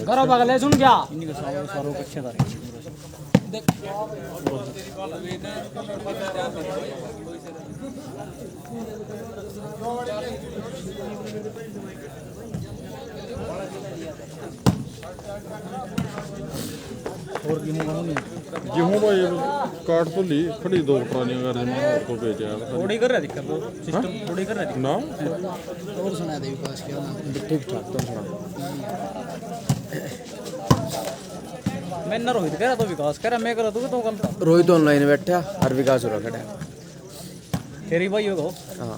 करो पगले सुन क्या इन्हीं का सारों पीछे था और गेहूं भाई काट तो ली खड़ी दो ट्रालियां कर दी को बेचा थोड़ी कर रहा दिक्कत तो सिस्टम थोड़ी कर रहा दिक्कत ना और सुना दे विकास क्या ठीक ठाक तो सुना मैं ना रोहित कह रहा तो विकास कह रहा मैं करा तू तो कल रोहित ऑनलाइन बैठा और विकास हो रहा खड़ा तेरी भाई होगा हां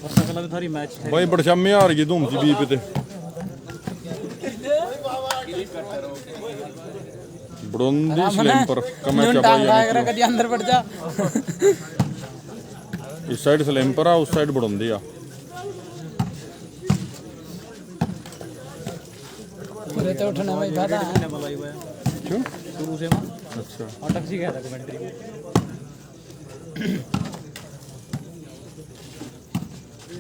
और सकला में थारी मैच भाई बड़शा में हार गई धूम सी बी पे बड़ोंदी स्लैम पर कमेंट टांगा करा कदी अंदर बैठ जा इस साइड स्लैम पर आ उस साइड बड़ोंदी आ पूरे तो उठने में फायदा है क्यों शुरू से मां अच्छा अटक सी गया था कमेंट्री में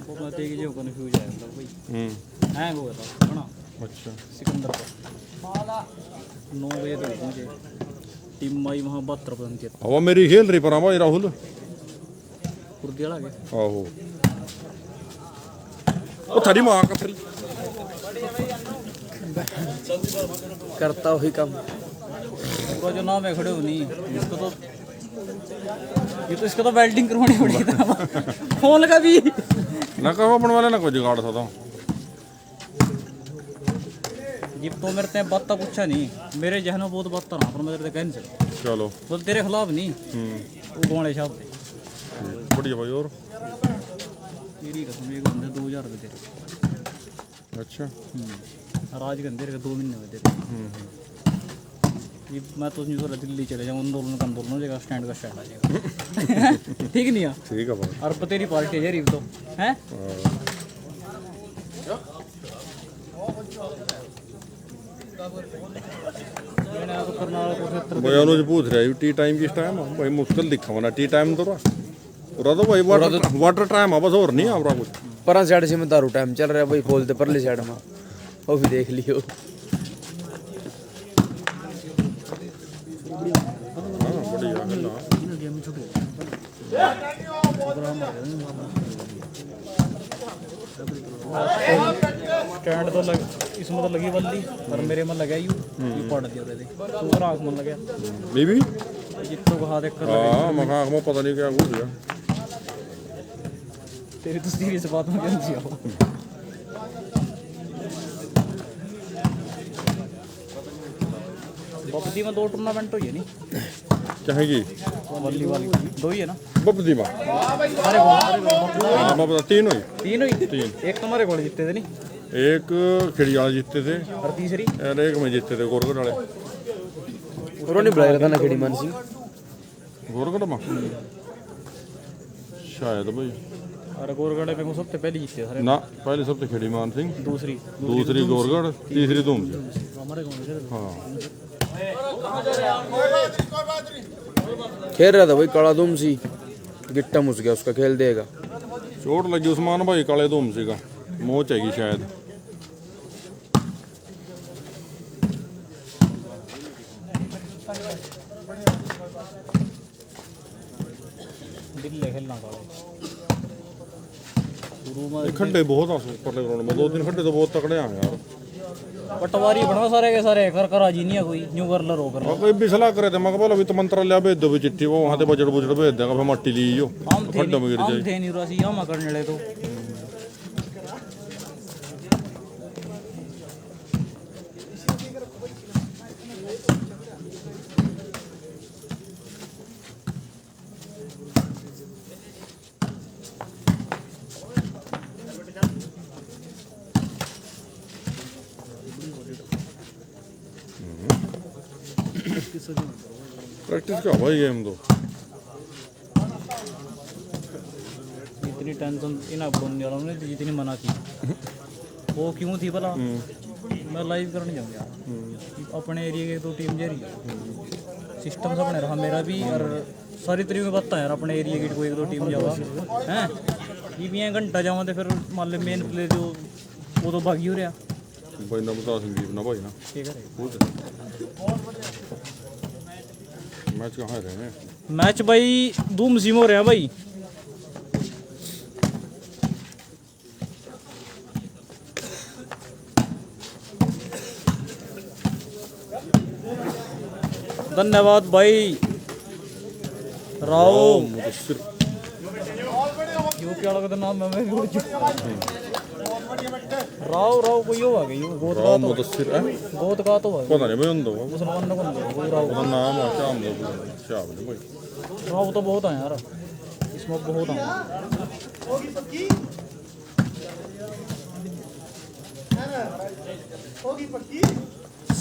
वो कहते कि जो कंफ्यूज है मतलब भाई हैंग हो गया था ना अच्छा सिकंदर पर 9 बजे तक पहुंचे टीम आई वहाँ 72 जीत हवा मेरी खेल रही पर भाई राहुल कुर्दी वाला गया आहो ओ थारी मां का फिर करता वही काम पूरा जो नाम है खड़े हो नहीं इसको तो ये तो इसका तो वेल्डिंग करवानी पड़ेगी था फोन का भी ना कहो अपन वाले ना कोई जुगाड़ था तो ये तो मेरे ते बात तो पूछा नहीं मेरे जहन में बहुत बात रहा पर मैं तेरे कैंसिल चलो बोल तेरे खिलाफ नहीं वो गोले साहब बढ़िया भाई और तेरी कसम एक बंदे 2000 रुपये तेरे अच्छा राज के अंदर 2 महीने हुए तेरे ये मैं तो नहीं सोच दिल्ली चले जाऊँ आंदोलन का आंदोलन हो जाएगा स्टैंड का स्टैंड आ जाएगा ठीक नहीं है ठीक है भाई और तेरी पार्टी है रीब तो हैं भाई अनुज पूछ रहा है टी टाइम किस टाइम है भाई मुश्किल दिखा वना टी टाइम तो पूरा तो भाई वाटर टाइम है बस और नहीं है पूरा कुछ परा साइड से में दारू टाइम चल रहा है भाई बोलते परली साइड में वो भी देख लियो हाँ बढ़िया है ना स्टैंड तो लग इसमें तो लगी बल्ली पर मेरे में लगा यू ये पड़ दिया रे तो राख में लगा बीबी जितो को हाथ एक कर हाँ मखा में पता नहीं क्या कुछ है तेरी तो सीरियस बात में क्या थी बपदी में 2 टूर्नामेंट हुई है नहीं चाहेगी वॉली वाली 2 ही है ना बपदी माँ अरे हाँ मैं बता 3 हुई 3 हुई एक तुम्हारे गोल जीते थे नहीं एक खिड़ी वाले जीतते थे और तीसरी और एक में जीतते थे गोरगढ़ वाले रोनी बुलाया था ना खेड़ी मान सिंह गोरगढ़ में शायद भाई और गोरगढ़ पे सबसे पहले जीते सारे ना पहले सबसे खिड़ी मान सिंह दूसरी दूसरी गोरगढ़ तीसरी धूम से हमारे गांव से हाँ खेल रहा था भाई काला दुम सी गिट्टा मुस गया उसका खेल देगा चोट लगी उस्मान भाई काले धूम से का मोच हैगी शायद दिल्ली खेलना काले खड्डे बहुत आ परले ग्राउंड में 2-3 खड्डे तो बहुत तकड़े हैं यार पटवारी बनवा सारे के सारे कर जी नहीं है कोई न्यू कर लो कर और कोई भी सलाह करे थे मैं बोला वित्त मंत्रालय भेज दो भी चिट्ठी वो वहां से बजट बुजट भेज देगा फिर मट्टी ली जो हम थे खड्डे में गिर जाए नहीं रासी हम करने ले तो प्रैक्टिस क्या भाई गेम तो इतनी टेंशन इन बोलने वालों ने जितनी मना की वो क्यों थी भला मैं लाइव करने जाऊँगा अपने एरिया के 2 टीम जरी सिस्टम से बने रहा मेरा भी और सारी तरीके में बताया यार अपने एरिया की कोई 1-2 टीम जावा हैं ये भी घंटा जावा तो फिर मान लो मेन प्लेयर जो वो तो भागी हो रहा भाई ना बता संदीप ना भाई ना ठीक है मैच कहाँ रहे हैं मैच भाई धूम सीम हो रहे हैं भाई। धन्यवाद भाई राव। मुदस्सिर यो क्या लगा था नाम मैं भी भूल चुका। राव राव कोई हो आ गई गोत राव का तो मुदस्सिर है गोत का तो है पता नहीं भाई उन दो मुसलमान ने कौन वो राव ਉਹਦਾ ਨਾਮ ਆ ਸ਼ਾਮ ਦਾ ਸ਼ਾਮ ਦੇ ਭਾਈ राव तो बहुत है यार इसमें बहुत है।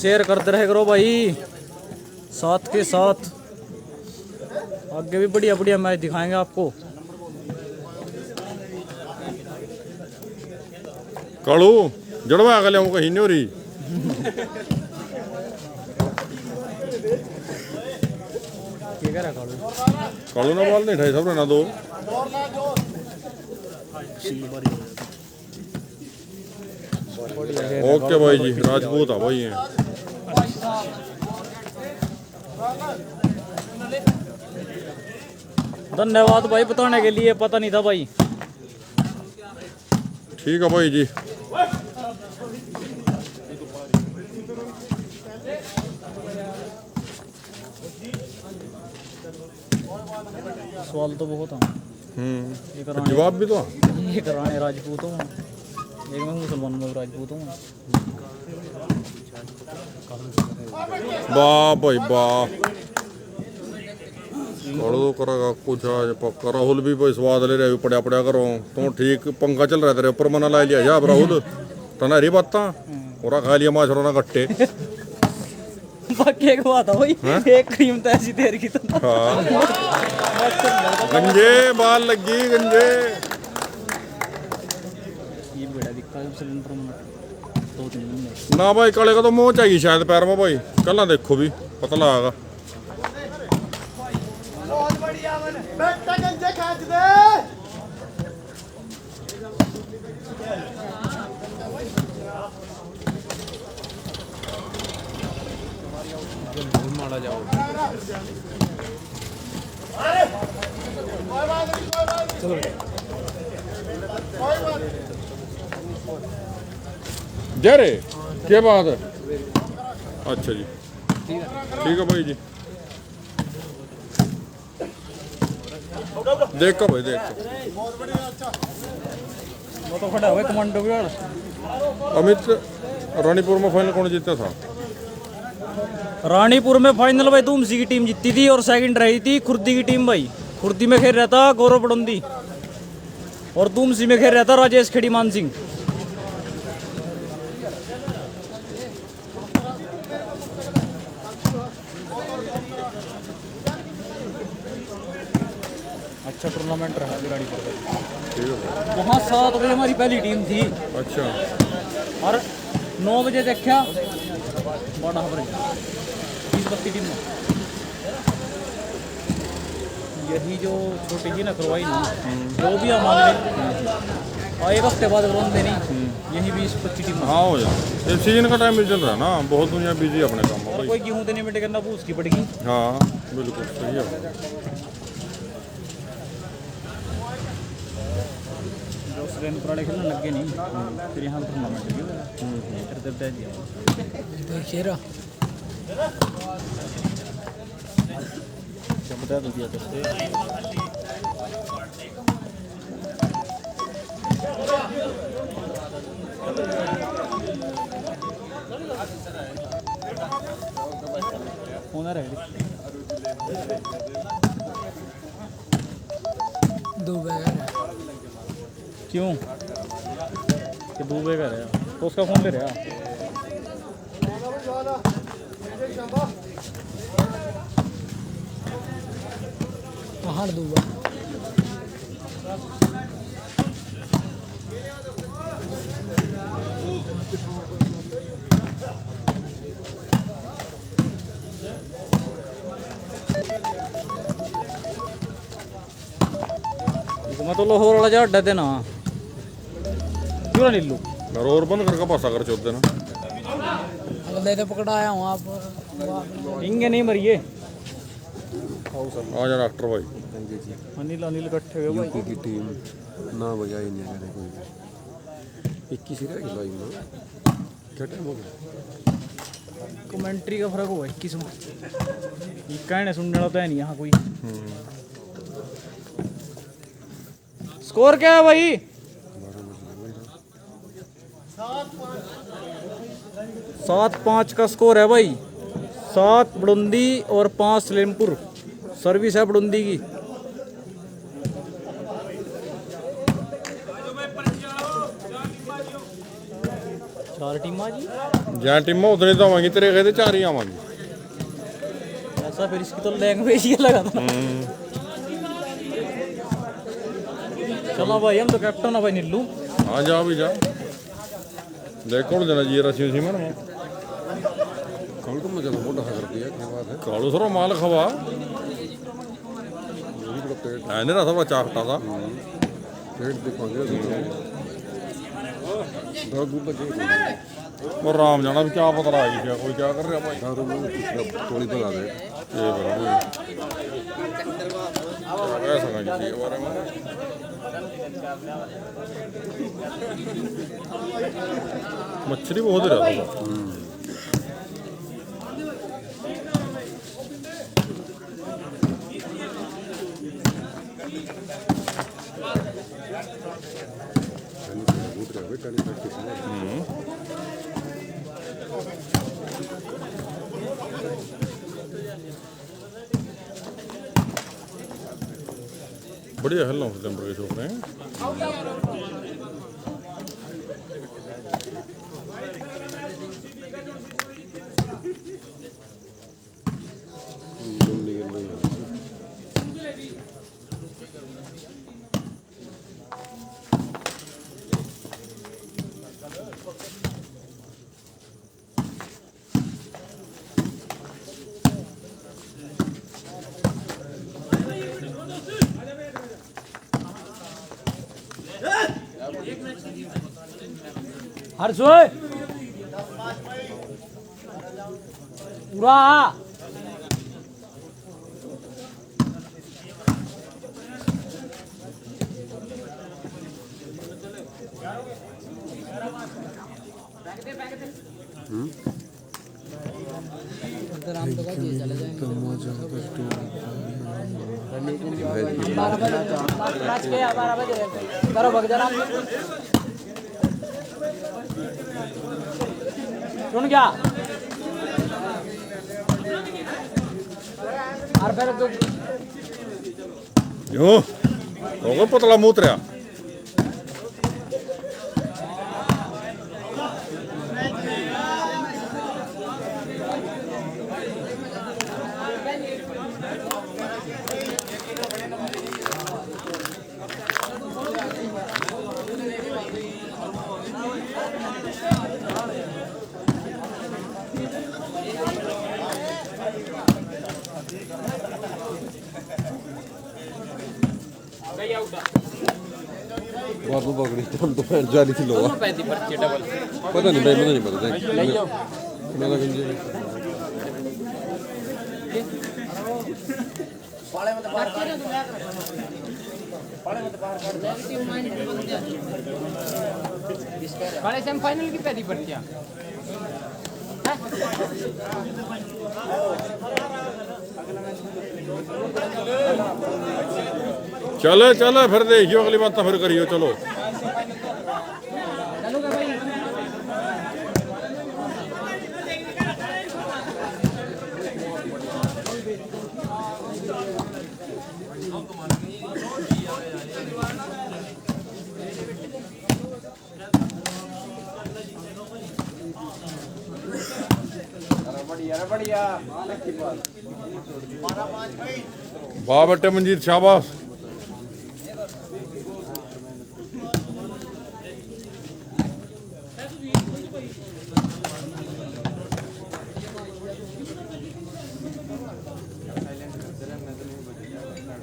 शेयर करते रहे करो भाई साथ के साथ आगे भी बढ़िया बढ़िया मैच दिखाएंगे आपको। ਕਾਲੂ ਜੜਵਾ ਕੇ ਲਿਆਉਂ ਕਹੀਂ ਨਹੀਂ ਹੋ ਰਹੀ ठीक है रखा ਕਾਲੂ ਨਾਲ ਬਾਲ ਨਹੀਂ ਠਾਈ ਸਭ ਨਾ ਦੋ ओके भाई जी राजपूत आ भाई हैं धन्यवाद भाई बताने के लिए पता नहीं था भाई। ठीक है भाई जी सवाल तो बहुत है। एक राणे जवाब भी तो एक राणे राजपूत हूँ एक मैं मुसलमान में राजपूत हूँ। वाह भाई वाह कालू तो करेगा कुछ आज पक्का राहुल भी भाई स्वाद ले रहे पड़िया पड़िया करो तू ठीक पंखा चल रहा तेरे ऊपर मना ला लिया जा राहुल तनारी बात और खा लिया माशरों ना गट्टे बाकी एक बात है भाई एक क्रीम तो ऐसी तेरी की तो हाँ गंजे बाल लगी गंजे ये बड़ा दिक्कत है सिलेंडर में 2-3 दिन ना भाई काले का तो मोह चाहिए शायद पैर में भाई कल ना देखो भी पता लगागा मारा जाओ जय रे क्या बात है अच्छा जी ठीक है भाई जी देखो भाई देखो वो तो खड़ा हुआ कमांडो भी अमित रानीपुर में फाइनल कौन जीता था रानीपुर में फाइनल भाई धूमसी की टीम जीती थी और सेकंड रही थी खुर्दी की टीम भाई। खुर्दी में खेल रहा था गौरव पड़ोंदी और धूमसी में खेल रहा था राजेश खेड़ीमान सिंह। अच्छा टूर्नामेंट रहा रानीपुर का। ठीक है वहाँ 7 बजे हमारी पहली टीम थी अच्छा और 9 बजे देखा बड़ा खबर 20-32 टीम में यही जो छोटी जी ना करवाई ना वो भी हमारे और एक हफ्ते बाद रोंदे नहीं यही 20-25 टीम हाँ हो जाए सीजन का टाइम भी चल रहा है ना बहुत दुनिया बिजी अपने काम में और भाई कोई गेहूँ देने में टिकना पूछ की पड़ेगी। हाँ बिल्कुल सही है जो स्ट्रेन पुराने खेलने लग गए नहीं फिर यहाँ टूर्नामेंट दिया बता दो दिया होना रहेगा क्यों कि डूबे का रहा तो उसका फोन ले रहा पहाड़ डूबा मैं तो लाहौर वाला जा अड्डा देना क्यों ना नीलू और बंद करके पासा कर चौथ देना अगले तो पकड़ाया हूँ आप इंगे नहीं मरिए आ जा डॉक्टर भाई। अनिल अनिल इकट्ठे हुए भाई यूपी की टीम ना बजाई नहीं करे कोई 21 ही रह गई लाइन में। क्या टाइम हो गया? कमेंट्री का फर्क हुआ 21 में ये कहने सुनने वाला तो है नहीं यहाँ कोई। स्कोर क्या है भाई? 7-5 का स्कोर है भाई। 7 बड़ुंदी और 5 सलेमपुर। सर्विस है बड़ुंदी की। चार टीम जी जहाँ टीम उतने तो आवांगी तेरे गए 4 ही आवांगी। ऐसा फिर इसकी तो लैंग्वेज ही लगा था। चलो भाई हम तो कैप्टन है भाई नीलू। हाँ जा भी जा देखो देना जी रसी उसी में कल को मैं जगह मोटा कर दिया क्या बात है? कालू सरो माल खवा ये भी बड़ा पेट ऐने रहा था चाकटा था पेट दिखाएंगे दारू बजे और राम जाना भी क्या पता रहा क्या कोई क्या कर रहा भाई। दारू में थोड़ी भगा दे ये बराबर ऐसा कहीं किसी के बारे में मछली बहुत रहता था। कूद रहा है बेटा नहीं प्रैक्टिस में बढ़िया खेलना उस नंबर के छोकरे हैं। हर सोए पूरा सुन क्या और फिर तो यो होगा पतला मूत्रा बात में पकड़ी हम तो पैर जाली थी लोग पता नहीं भाई मुझे नहीं पता मैं तो गंजे बड़े सेमीफाइनल की पहली पर्चियां चलो चलो फिर देखियो अगली बात तो फिर करियो चलो। वाह बेटे मंजीत शाबाश।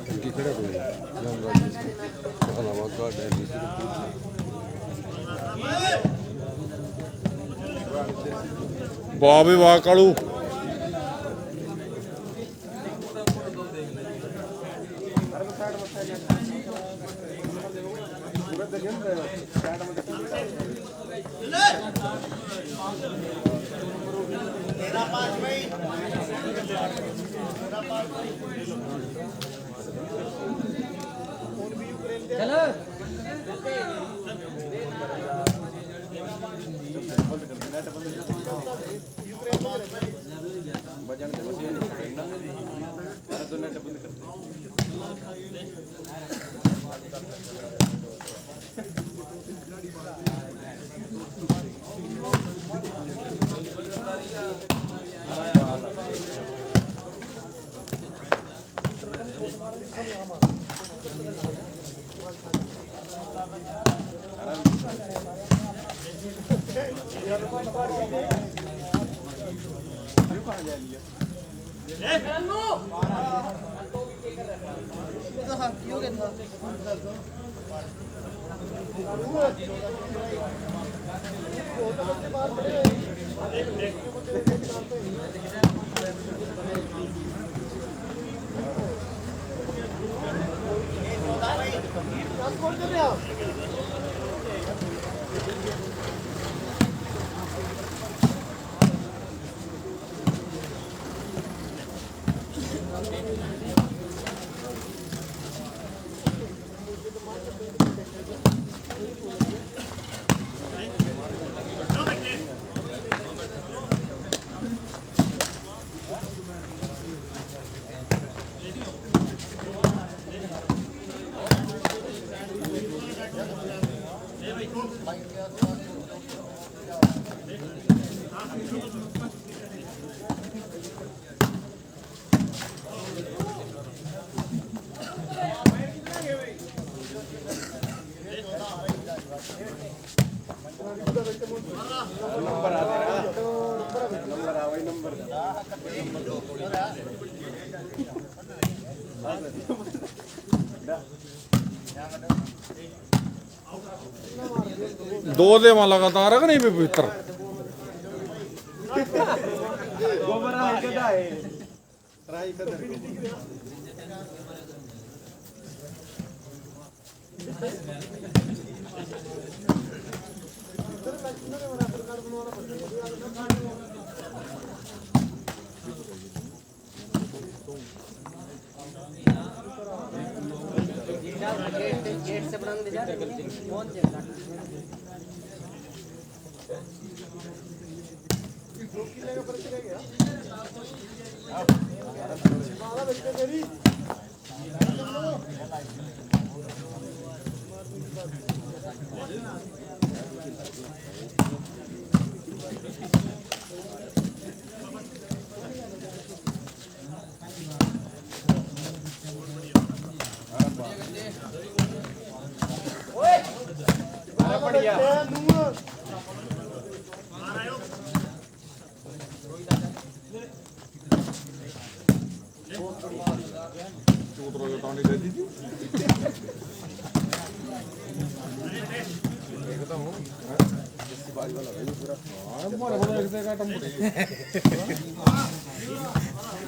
इनकी खड़ा कोई जान राज अलावा का ਵਾਹ ਵੀ ਵਾਹ ਕਾਲੂ। दो देवा लगातार है कि नहीं पवित्र गेट से बनाने जा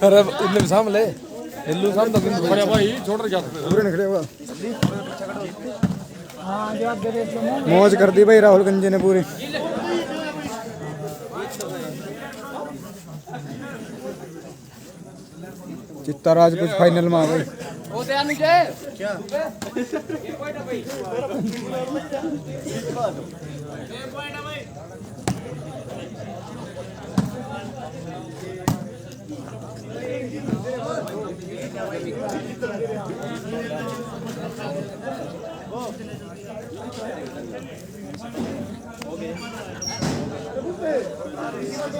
अरे इल्लू सामने ले इल्लू सामने तो बड़े भाई छोड़ रहे जाते पूरे निकले हुआ मौज कर दी भाई राहुल गंजे ने पूरी। चित्ता राजपूत फाइनल में आ गई।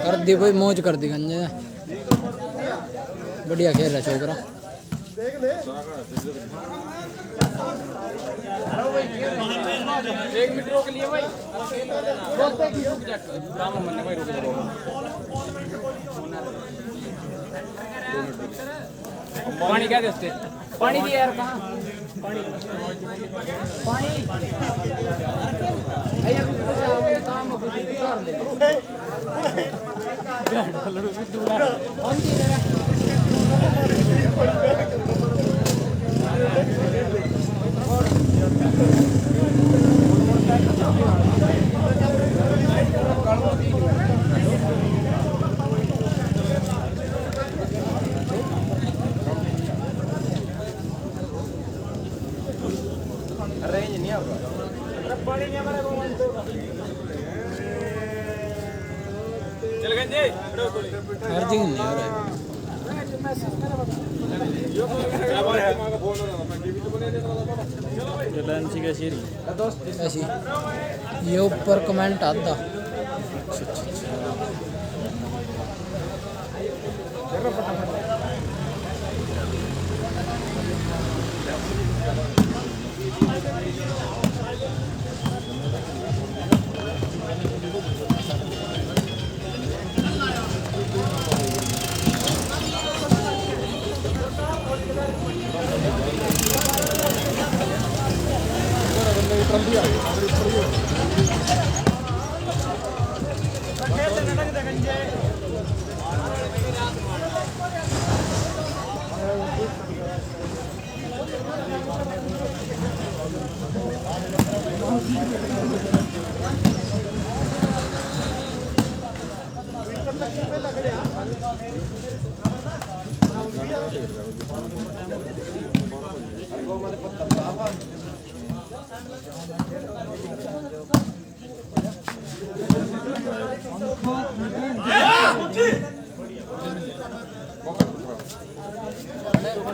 कर दी भाई मौज कर दी गंजे बढ़िया खेल रहा छोकरा। एक मिनट रोक लिए भाई पानी क्या देते पानी की यार कहाँ चार्जिंग नहीं हो रहा रिलायंस का शेयर है ऐसी ये ऊपर कमेंट आता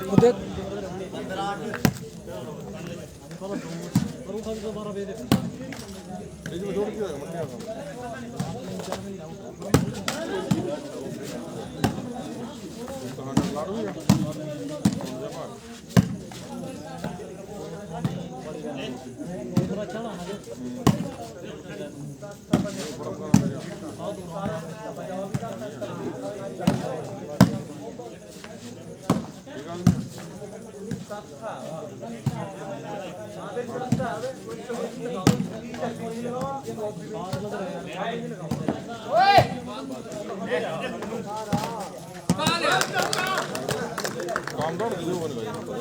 उधर ਕਾਮਦਾਰ ਦੀ ਉਹ ਬਣ ਗਿਆ ਪਤਾ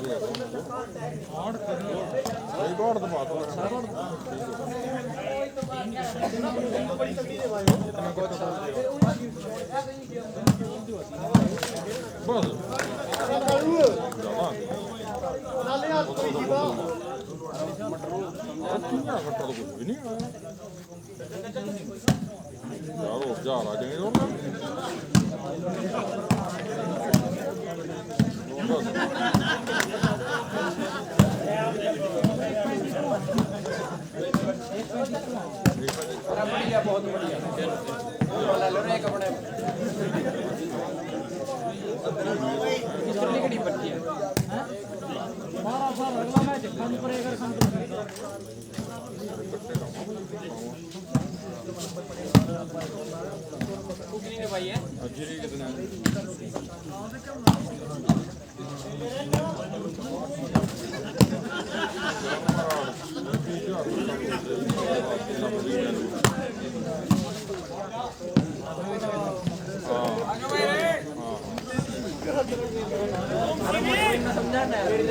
ਨਹੀਂ ਗੋੜ ਦਾ ਬਾਤ ਬਸ ਮਟਰ ਕੁਝ ਵੀ ਨਹੀਂ ਯਾਰ ਉਹ ਜਾ ਲਾ ਜਾਏਗਾ बहुत बढ़िया ले लो एक अपने कितनी बच्ची है बारह साल अगला मैच खंड पर एक खंड कितनी भाई है अजीरी कितने समझा